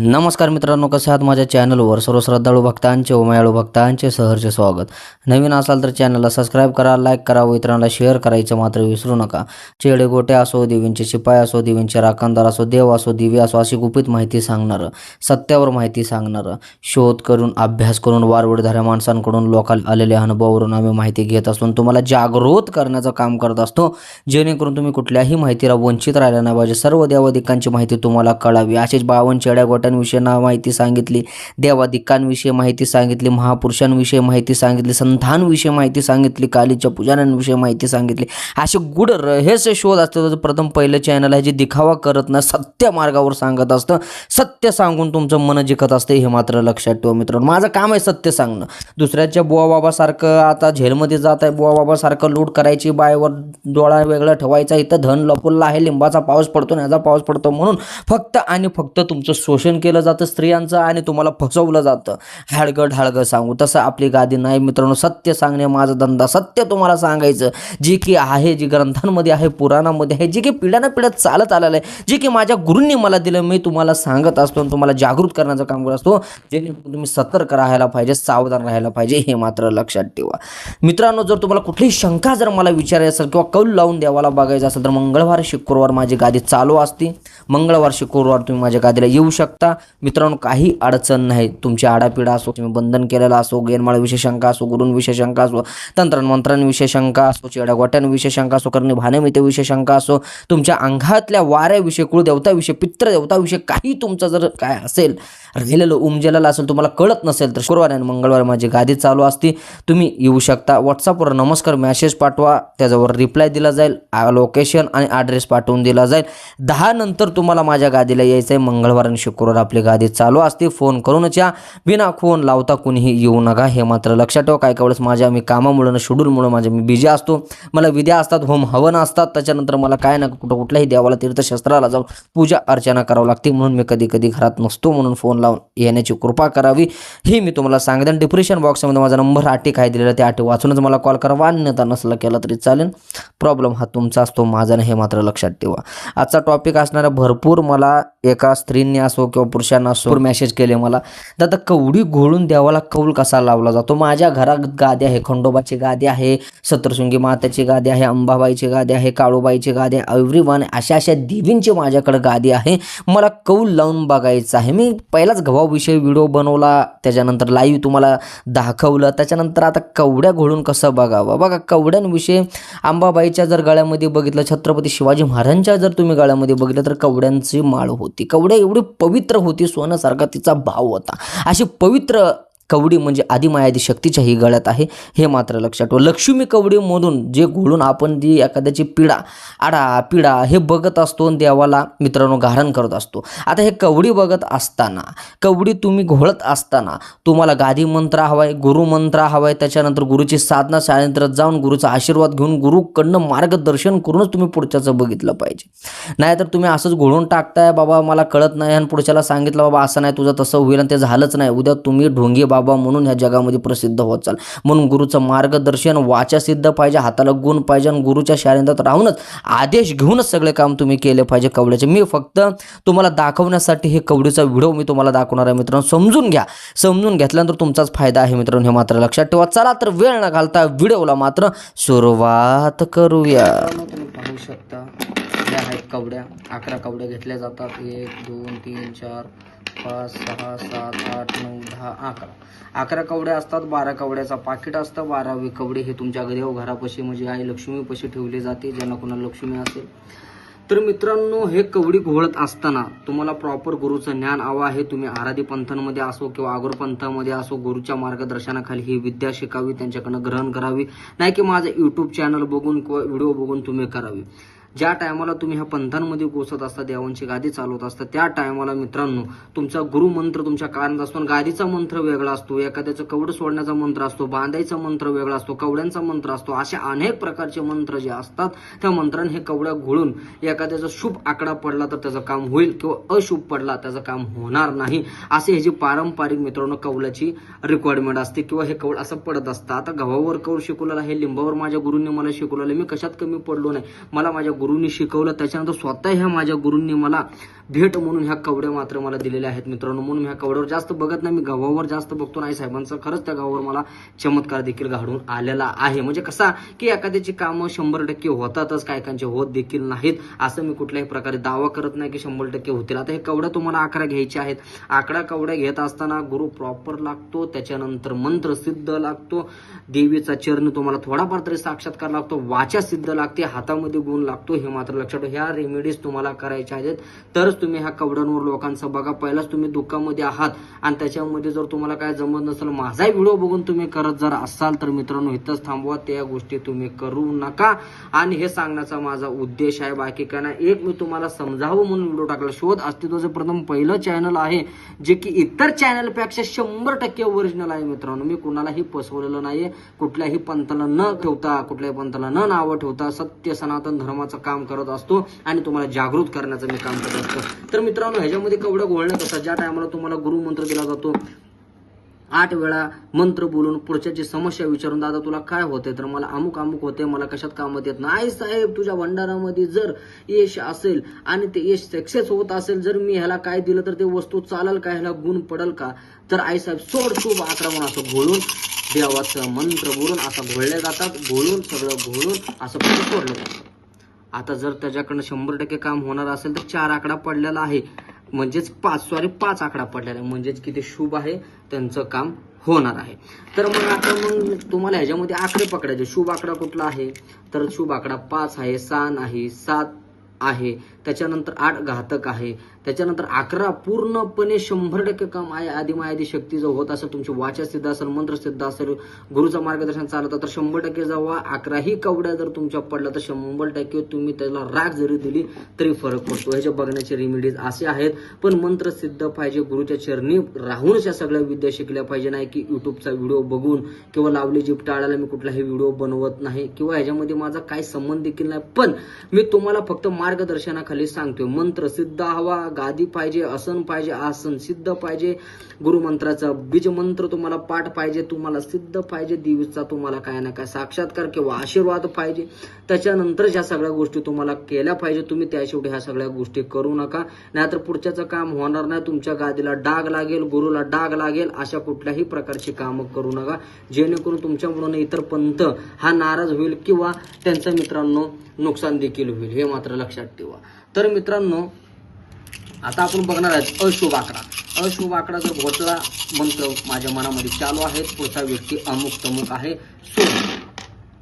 नमस्कार मित्रांनो, कसे आहात? माझ्या चॅनलवर सर्व श्रद्धाळू भक्तांचे व मायाळू भक्तांचे सहर्ष स्वागत. नवीन असाल तर चॅनलला सबस्क्राईब करा, लाईक करा व इतरांना शेअर करायचं मात्र विसरू नका. चेडे गोटे असो, देवींचे शिपाई असो, देवींचे राखणदार असो, देव असो, दिवे असो, अशी गुपित माहिती सांगणारं, सत्यावर माहिती सांगणारं, शोध करून अभ्यास करून वारवडधाऱ्या माणसांकडून लोकांना आलेल्या अनुभवावरून आम्ही माहिती घेत असून तुम्हाला जागृत करण्याचं काम करत असतो, जेणेकरून तुम्ही कुठल्याही माहितीला वंचित राहिला नाही पाहिजे. सर्व देवादिकांची माहिती तुम्हाला कळावी. असेच 52 चेड्या गोट्यांविषयी माहिती सांगितली, देवादिकांविषयी माहिती सांगितली, महापुरुषांविषयी माहिती सांगितली, संतांविषयी माहिती सांगितली, कालीच्या पुजाऱ्यांविषयी माहिती सांगितली. असे गुढ रहस्य शोध असतं. प्रथम पहिलं चॅनल आहे जे दिखावा करत नाही, सत्य मार्गावर सांगत असतं, सत्य सांगून तुमचं मन जिंकत असते, हे मात्र लक्षात ठेवा मित्रांनो. माझं काम आहे सत्य सांगणं. दुसऱ्याच्या बुवा बाबासारखं आता जेलमध्ये जात आहे, बुवा बाबासारखं लूट करायची, बायवर डोळा वेगळा ठेवायचा, इथं धन लपवलं आहे, लिंबाचा पाऊस पडतो, ह्याचा पाऊस पडतो म्हणून फक्त आणि फक्त तुमचं शोषण केलं जातं स्त्रियांचं आणि तुम्हाला फसवलं जातं ढाळगं सांगू. तसं आपली गादी नाही मित्रांनो. सत्य सांगणे माझा धंदा. सत्य तुम्हाला सांगायचं, जे की आहे, जी ग्रंथांमध्ये आहे, पुराणामध्ये आहे, जे की पिढ्यानपिढ्या चालत आलेलं आहे, जे की माझ्या गुरूंनी मला दिलं, मी तुम्हाला सांगत असतो आणि तुम्हाला जागृत करण्याचं काम करत असतो, जेणेकरून तुम्ही सतर्क राहायला पाहिजे, सावधान राहायला पाहिजे, हे मात्र लक्षात ठेवा मित्रांनो. जर तुम्हाला कुठलीही शंका जर मला विचारायची असेल किंवा कौल लावून देवाला बघायचं असेल तर मंगळवार शुक्रवार माझी गादी चालू असते. मंगळवार शुक्रवार तुम्ही माझ्या गादीला येऊ शकता मित्रांनो. काही अडचण नाही. तुमची आडापिडा असो, तुम्ही बंधन केलेला असो, गेनमाळाविषयी शंका असो, गुरूंविषयी शंका असो, तंत्रमंत्रांविषयी शंका असो, चेड्या गोट्यांविषयी शंका असो, करणे भानेमितेविषयी शंका असो, तुमच्या अंगातल्या वाऱ्याविषयी, कुळदेवताविषयी, पितृदेवताविषयी काही तुमचं जर काय असेल राहिलेलं उमजेलेलं असेल, तुम्हाला कळत नसेल तर शुक्रवार आणि मंगळवार माझी गादी चालू असते. तुम्ही येऊ शकता. व्हॉट्सअपवर नमस्कार मेसेज पाठवा, त्याच्यावर रिप्लाय दिला जाईल, लोकेशन आणि ॲड्रेस पाठवून दिला जाईल. 10 नंतर तुम्हाला माझ्या गादीला यायचं आहे. मंगळवार आणि शुक्रवार आपली गादी चालू असते. फोन करूनच या, बिना फोन लावता कुणीही येऊ नका, हे मात्र लक्षात ठेवा. काही वेळेस माझ्या मी कामामुळे शेड्यूलमुळे मी बिझी असतो. मला विद्या असतात, होम हवन असतात, त्याच्यानंतर मला काय ना कुठल्याही देवाला तीर्थशास्त्राला जाऊन पूजा अर्चना करावं लागते, म्हणून मी कधी कधी घरात नसतो. म्हणून फोन लावून येण्याची कृपा करावी, ही मी तुम्हाला सांगते. डिप्रेशन बॉक्समध्ये माझा नंबर 8 काय दिलेला, ते 8 वाचूनच मला कॉल करा. अन्यथा नसला केला तरी चालेल. प्रॉब्लेम हा तुमचा असतो, माझा नाही, हे मात्र लक्षात ठेवा. आजचा टॉपिक असणारा भरपूर मला एका स्त्रीने असो किंवा पुरुषांना असो मेसेज केले मला, दादा कवडी घोळून देवाला कौल कसा लावला जातो. माझ्या घरात गादी आहे, खंडोबाची गादी आहे, सप्तशृंगी मातेची गादी आहे, अंबाबाईची गादी आहे, काळूबाईची गादी आहे, एव्हरीवन अशा देवींची माझ्याकडे गादी आहे. मला कौल लावून बघायचं आहे. मी पहिलाच गव्हाविषयी व्हिडिओ बनवला, त्याच्यानंतर लाईव्ह तुम्हाला दाखवलं, त्याच्यानंतर आता कवड्या घोळून कसं बघावं. बघा, कवड्यांविषयी अंबाबाईच्या जर गळ्यामध्ये बघितलं, छत्रपती शिवाजी महाराजांच्या जर तुम्ही गळ्यामध्ये बघितलं तर कवड्यांची माळ होती. कवड्या एवढी पवित्र होती, सोन्यासारखा तिचा भाव होता. अशी पवित्र कवडी म्हणजे आदिमायादी शक्तीच्या ही गळ्यात आहे, हे मात्र लक्षात ठेवा. लक्ष्मी कवडीमधून जे घोळून आपण जी एखाद्याची पिढा हे बघत असतो आणि देवाला मित्रांनो गारण करत असतो. आता हे कवडी बघत असताना, कवडी तुम्ही घोळत असताना तुम्हाला गादी मंत्र हवाय, गुरु मंत्र हवाय, त्याच्यानंतर गुरुची साधना, शाळेनंतर जाऊन गुरुचा आशीर्वाद घेऊन गुरुकडनं मार्गदर्शन करूनच तुम्ही पुढच्याचं बघितलं पाहिजे. नाहीतर तुम्ही असंच घोळून टाकताय, बाबा मला कळत नाही, आणि पुढच्याला सांगितलं बाबा असं नाही, तुझं तसं होईल, आणि ते झालंच नाही. उद्या तुम्ही ढोंगी बाबा म्हणून ह्या जगामध्ये प्रसिद्ध होत चाल. म्हणून गुरुचं मार्गदर्शन, वाचा सिद्ध पाहिजे, हाताला गुण पाहिजे, आणि गुरुच्या शाळेत राहूनच आदेश घेऊनच सगळे काम तुम्ही केले पाहिजे कवड्याचे. मी फक्त तुम्हाला दाखवण्यासाठी हे कवडीचा व्हिडिओ मी तुम्हाला दाखवणार आहे मित्रांनो. समजून घ्या. समजून घेतल्यानंतर तुमचाच फायदा आहे मित्रांनो, हे मात्र लक्षात ठेवा. चला तर वेळ न घालता व्हिडिओला मात्र सुरुवात करूया. तुम्ही पाहू शकता या आहेत कवड्या. 11 कवड्या घेतल्या जातात. 1 2 3 4 5 6 7 8 9 10 11 कवड्या असतात. 12 कवड्याचा पाकिट असतं. 12वी कवडे हे तुमच्या घरापाशी म्हणजे आई लक्ष्मीपाशी ठेवले जाते, ज्यांना कोणाला लक्ष्मी असेल तर. मित्रांनो, हे कवडी घोळत असताना तुम्हाला प्रॉपर गुरुचं ज्ञान हवं आहे. तुम्ही आराधी पंथांमध्ये असो किंवा आगोर पंथामध्ये असो, गुरुच्या मार्गदर्शनाखाली ही विद्या शिकावी, त्यांच्याकडनं ग्रहण करावी, नाही की माझं यूट्यूब चॅनल बघून किंवा व्हिडिओ बघून तुम्ही करावी. ज्या टायमाला तुम्ही ह्या पंथांमध्ये घुसत असता, देवांची गादी चालवत असता, त्या टायमाला मित्रांनो तुमचा गुरुमंत्र तुमच्या कानात असतो. गादीचा मंत्र वेगळा असतो, एखाद्याचं कवडं सोडण्याचा मंत्र असतो, बांधायचा मंत्र वेगळा असतो, कवड्यांचा मंत्र असतो. असे अनेक प्रकारचे मंत्र जे असतात, त्या मंत्राने हे कवड्या घोळून एखाद्याचा शुभ आकडा पडला तर त्याचं काम होईल, किंवा अशुभ पडला त्याचं काम होणार नाही. असे हे जे पारंपरिक मित्रांनो कवलाची रिक्वायरमेंट असते, किंवा हे कवड असं पडत असतं. आता गव्हावर कवड शिकवलेलं आहे, लिंबावर माझ्या गुरूंनी मला शिकवलेलं, मी कशात कमी पडलो नाही. मला माझ्या गुरुंनी शिकवलं, त्याच्यानंतर स्वतः ह्या माझ्या गुरुंनी मला भेट म्हणून ह्या कवड्या मात्र मला दिलेल्या आहेत मित्रांनो. म्हणून ह्या कवड्यावर जास्त बघत नाही, मी गव्हावर जास्त बघतो. नाही साहेबांचा खरंच त्या गव्हावर मला चमत्कार देखील घडून आलेला आहे. म्हणजे कसा की एखाद्याची कामं 100% होतातच, कायकांचे होत देखील नाहीत, असं मी कुठल्याही प्रकारे दावा करत नाही की 100% होतील. आता हे कवड्या तुम्हाला 11 घ्यायचे आहेत. 11 कवड्या घेत असताना गुरु प्रॉपर लागतो, त्याच्यानंतर मंत्र सिद्ध लागतो, देवीचा चरण तुम्हाला थोडाफार तरी साक्षात्कार लागतो, वाचा सिद्ध लागते, हातामध्ये गुण लागतो. हे मात्र लक्षात ठेवा. ह्या रेमेडीज तुम्हाला करायच्या आहेत तरच तुम्ही ह्या कवड्यांवर लोकांचा बघा. पहिलाच तुम्ही दुःखामध्ये आहात आणि त्याच्यामध्ये जर तुम्हाला काय जमत नसेल, माझा व्हिडिओ बघून तुम्ही करत जर असाल तर मित्रांनो इथंच थांबवा. त्या गोष्टी तुम्ही करू नका. आणि हे सांगण्याचा माझा उद्देश आहे, बाकी काय नाही. एक मी तुम्हाला समजावं म्हणून व्हिडिओ टाकला. शोध अस्तित्वाचं प्रथम पहिलं चॅनल आहे जे की इतर चॅनलपेक्षा 100% ओरिजिनल आहे मित्रांनो. मी कुणालाही फसवलेलं नाहीये, कुठल्याही पंथाला न ठेवता, कुठल्याही पंथाला न नावं ठेवता सत्य सनातन धर्माचं काम करत असतो आणि तुम्हाला जागृत करण्याचं मी काम करत असतो. तर मित्रांनो ह्याच्यामध्ये कवड्या घोळणं कसं, ज्या टायमाला तुम्हाला गुरु मंत्र दिला जातो 8 वेळा मंत्र बोलून पुढच्याची समस्या विचारून, दादा तुला काय होते, तर मला अमुक अमुक होते, मला कशात कामात येत नाही साहेब, तुझ्या भंडारामध्ये जर यश असेल आणि ते यश सक्सेस होत असेल, जर मी ह्याला काय दिलं तर ते वस्तू चालेल का, ह्याला गुण पडेल का, तर आई साहेब सोड शुभ आक्रमण असं घोळून देवाचं मंत्र बोलून असं घोळले जातात. घोळून सगळं घोळून असं सोडलं जातं. आता जर त्याच्याकडनं 100% काम होणार असेल तर 4 आकडा पडलेला आहे, म्हणजेच 5 आकडा पडलेला आहे, म्हणजेच किती शुभ आहे, त्यांचं काम होणार आहे. तर मग तुम्हाला ह्याच्यामध्ये आकडे पकडायचे. शुभ आकडा कुठला आहे, तर शुभ आकडा 5 आहे, 6 आहे, 7 आहे, त्याच्यानंतर 8 घातक आहे, त्याच्यानंतर 11 पूर्णपणे 100% काम आहे. आदिमायादी शक्ती जर होत असेल, तुमची वाचा सिद्ध असेल, मंत्र सिद्ध असेल, गुरुचं मार्गदर्शन चालतं तर 100% जावा. 11ही कवड्या जर तुमच्या पडल्या तर 100% तुम्ही त्याला राग जरी दिली तरी फरक पडतो. ह्याच्या बघण्याचे रेमेडीज असे आहेत. पण मंत्र सिद्ध पाहिजे, गुरुच्या चरणी राहूनच या सगळ्या विद्या शिकल्या पाहिजे. नाही की युट्यूबचा व्हिडिओ बघून किंवा लावली जीप टाळायला मी कुठलाही व्हिडिओ बनवत नाही किंवा ह्याच्यामध्ये माझा काही संबंध देखील नाही. पण मी तुम्हाला फक्त मार्गदर्शनाखाली सांगतोय, मंत्र सिद्ध हवा, गादी पाहिजे, आसन पाहिजे, आसन सिद्ध पाहिजे, गुरुमंत्राचा बीज मंत्र तुम्हाला पाठ पाहिजे, तुम्हाला सिद्ध पाहिजे, देवीचा तुम्हाला काय ना काय साक्षात्कार किंवा आशीर्वाद पाहिजे. त्याच्यानंतर ह्या सगळ्या गोष्टी तुम्हाला केल्या पाहिजे. तुम्ही त्याशिवाय ह्या सगळ्या गोष्टी करू नका, नाहीतर पुढच्याचं काम होणार नाही. तुमच्या गादीला डाग लागेल, गुरुला डाग लागेल. अशा कुठल्याही प्रकारची कामं करू नका जेणेकरून तुमच्यामुळे इतर पंथ हा नाराज होईल किंवा त्यांचं मित्रांनो नुकसान देखील होईल. हे मात्र लक्षात ठेवा. तर मित्रांनो आता आपण बघणार आहोत अशुभ आकडा. अशुभ आकडा जर घोषला मंत्र माझ्या मनामध्ये चालू आहे, पुढचा व्यक्ती अमुक तमुक आहे. सो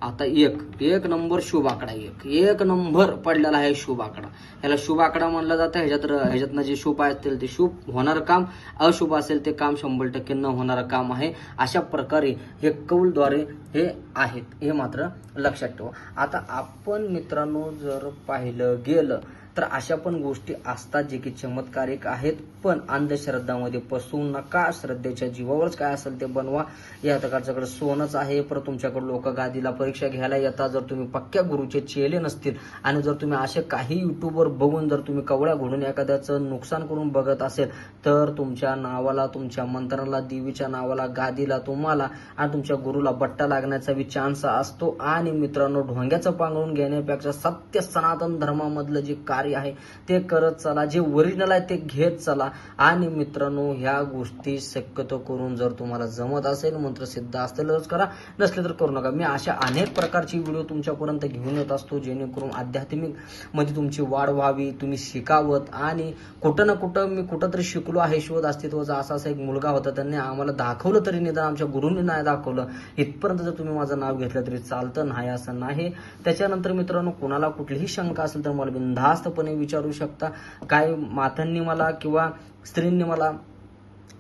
आता एक नंबर शुभ आकडा, एक नंबर पडलेला आहे शुभ आकडा. याला शुभ आकडा म्हणलं जातं. ह्याच्यातनं जे शुभ असतील ते शुभ होणारं काम, अशुभ असेल ते काम 100% न होणारं काम आहे. अशा प्रकारे हे कौलद्वारे हे आहेत, हे मात्र लक्षात ठेवा. आता आपण मित्रांनो जर पाहिलं गेलं तर अशा पण गोष्टी असतात जे की चमत्कारिक आहेत, पण अंधश्रद्धामध्ये फसवू नका. श्रद्धेच्या जीवावरच काय असेल ते बनवा. या प्रकारच्याकडे सोनच आहे, परत तुमच्याकडे लोक गादीला परीक्षा घ्यायला येतात. जर तुम्ही पक्क्या गुरुचे चेले नसतील आणि जर तुम्ही असे काही युट्यूबवर बघून जर तुम्ही कवड्या घडून एखाद्याचं नुकसान करून बघत असेल तर तुमच्या नावाला, तुमच्या मंत्राला, देवीच्या नावाला, गादीला तुम्हाला आणि तुमच्या गुरुला बट्टा लागण्याचा बी चान्स असतो. आणि मित्रांनो ढोंग्याचं पांघरून घेण्यापेक्षा सत्य सनातन धर्मामधलं जे कार्य आहे ते करत चला, जे ओरिजिनल आहे ते घेत चला. आणि मित्रांनो ह्या गोष्टी शक्यतो करून जर तुम्हाला जमत असेल, मंत्र सिद्ध असतीलच करा, नसले तर करू नका. मी अशा अनेक प्रकारची व्हिडिओ तुमच्यापर्यंत घेऊन येत असतो जेणेकरून आध्यात्मिक मध्ये तुमची वाढ व्हावी, तुम्ही शिकावत. आणि कुठं ना कुठं मी कुठंतरी शिकलो आहे. शोध अस्तित्वाचा असा एक मुलगा होता, त्यांनी आम्हाला दाखवलं तरी निदान आमच्या गुरूंनी नाही दाखवलं. इथपर्यंत जर तुम्ही माझं नाव घेतलं तरी चालतं, नाही असं नाही. त्याच्यानंतर मित्रांनो कुणाला कुठलीही शंका असेल तर मला बिनधास्तपणे विचारू शकता. काही मातांनी मला किंवा स्त्रींनी मला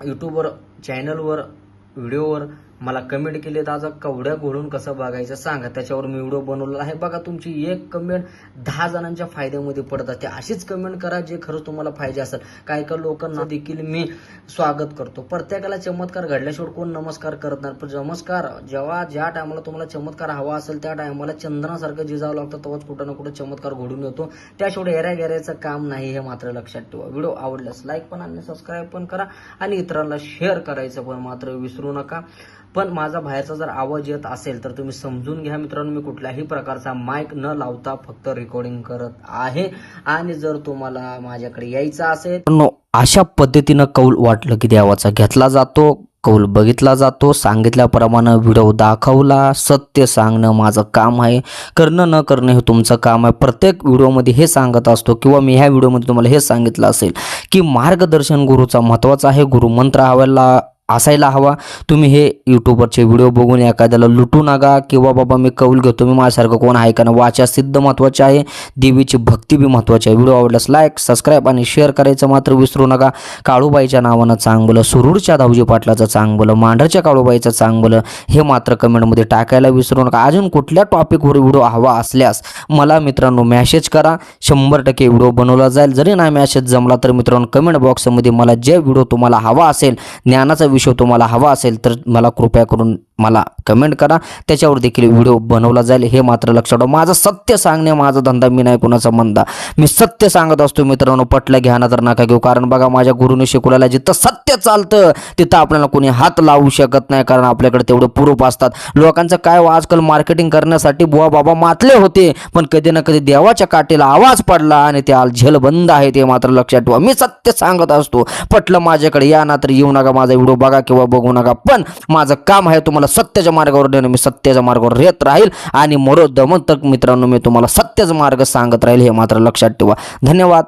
युट्यूबवर, चॅनलवर, व्हिडिओवर मला कमेंट केले, दादा कवड्या घोळून कसं बघायचं सांगा. त्याच्यावर मी व्हिडिओ बनवलेला आहे. बघा तुमची एक कमेंट 10 जणांच्या फायद्यामध्ये पडत असते. अशीच कमेंट करा जे खरंच तुम्हाला फायदे असेल. काही लोकांना देखील मी स्वागत करतो. प्रत्येकाला चमत्कार घडल्याशिवाय कोण नमस्कार करत नाही. पण चमत्कार जेव्हा ज्या टायमाला तुम्हाला चमत्कार हवा असेल त्या टायमाला चंदनासारखं जिजावं लागतं, तेव्हाच कुठं ना कुठं चमत्कार घडून येतो. त्याशिवाय एऱ्या काम नाही, हे मात्र लक्षात ठेवा. व्हिडिओ आवडल्यास लाईक पण आणि सबस्क्राईब पण करा आणि इतरांना शेअर करायचं पण मात्र विसरू नका. पण माझा बाहेरचा जर आवाज येत असेल तर तुम्ही समजून घ्या मित्रांनो, मी कुठल्याही प्रकारचा माईक न लावता फक्त रेकॉर्डिंग करत आहे. आणि जर तुम्हाला माझ्याकडे यायचं असेल अशा पद्धतीनं कौल वाटलं की देवाचा घेतला जातो, कौल बघितला जातो, सांगितल्याप्रमाणे व्हिडिओ दाखवला. सत्य सांगणं माझं काम आहे, करणं न करणं हे तुमचं काम आहे. प्रत्येक व्हिडिओमध्ये हे सांगत असतो किंवा मी ह्या व्हिडिओमध्ये तुम्हाला हे सांगितलं असेल की मार्गदर्शन गुरुचा महत्त्वाचा आहे, गुरुमंत्र असायला हवा. तुम्ही हे यूट्यूबवरचे व्हिडिओ बघून एखाद्याला लुटू नका किंवा बाबा मी कौल घेतो, मी माझ्यासारखं कोण आहे का ना. वाचा सिद्ध महत्त्वाचे आहे, देवीची भक्ती बी महत्त्वाची आहे. व्हिडिओ आवडल्यास लाईक, सबस्क्राईब आणि शेअर करायचं मात्र विसरू नका. काळूबाईच्या नावानं चांगलं, सुरूरच्या धावजी पाटलाचं चांगलं, मांढरच्या काळूबाईचं चांगलं हे मात्र कमेंटमध्ये टाकायला विसरू नका. अजून कुठल्या टॉपिकवर व्हिडिओ हवा असल्यास मला मित्रांनो मेसेज करा, 100% व्हिडिओ बनवला जाईल. जरी नाही मेसेज जमला तर मित्रांनो कमेंट बॉक्समध्ये मला जे व्हिडिओ तुम्हाला हवा असेल, ज्ञानाचा विषय तुम्हाला हवा असेल तर मला कृपया करून मला कमेंट करा, त्याच्यावर देखील व्हिडिओ बनवला जाईल. हे मात्र लक्षात ठेवा, माझं सत्य सांगणे माझा धंदा, मी नाही कोणाचा मंदा. मी सत्य सांगत असतो मित्रांनो, पटलं घ्या ना तर नका घेऊ. कारण बघा माझ्या गुरुने शिकवलेला जिथं सत्य चालतं तिथं आपल्याला कोणी हात लावू शकत नाही, कारण आपल्याकडे तेवढे प्रूफ असतात. लोकांचं काय आजकाल मार्केटिंग करण्यासाठी बुवा बाबा मातले होते, पण कधी ना कधी देवाच्या काठीला आवाज पडला आणि ते झेल बंद आहे, ते मात्र लक्षात ठेवा. मी सत्य सांगत असतो, पटलं माझ्याकडे या ना तर येऊ नका, माझा व्हिडिओ बघा किंवा बघू नका, पण माझं काम आहे तुम्हाला सत्याच्या मार्गावर नेणं. मी सत्याच्या मार्गावर येत राहील आणि मरो दमन तक मित्रांनो मी तुम्हाला सत्याचा मार्ग सांगत राहील, हे मात्र लक्षात ठेवा. धन्यवाद.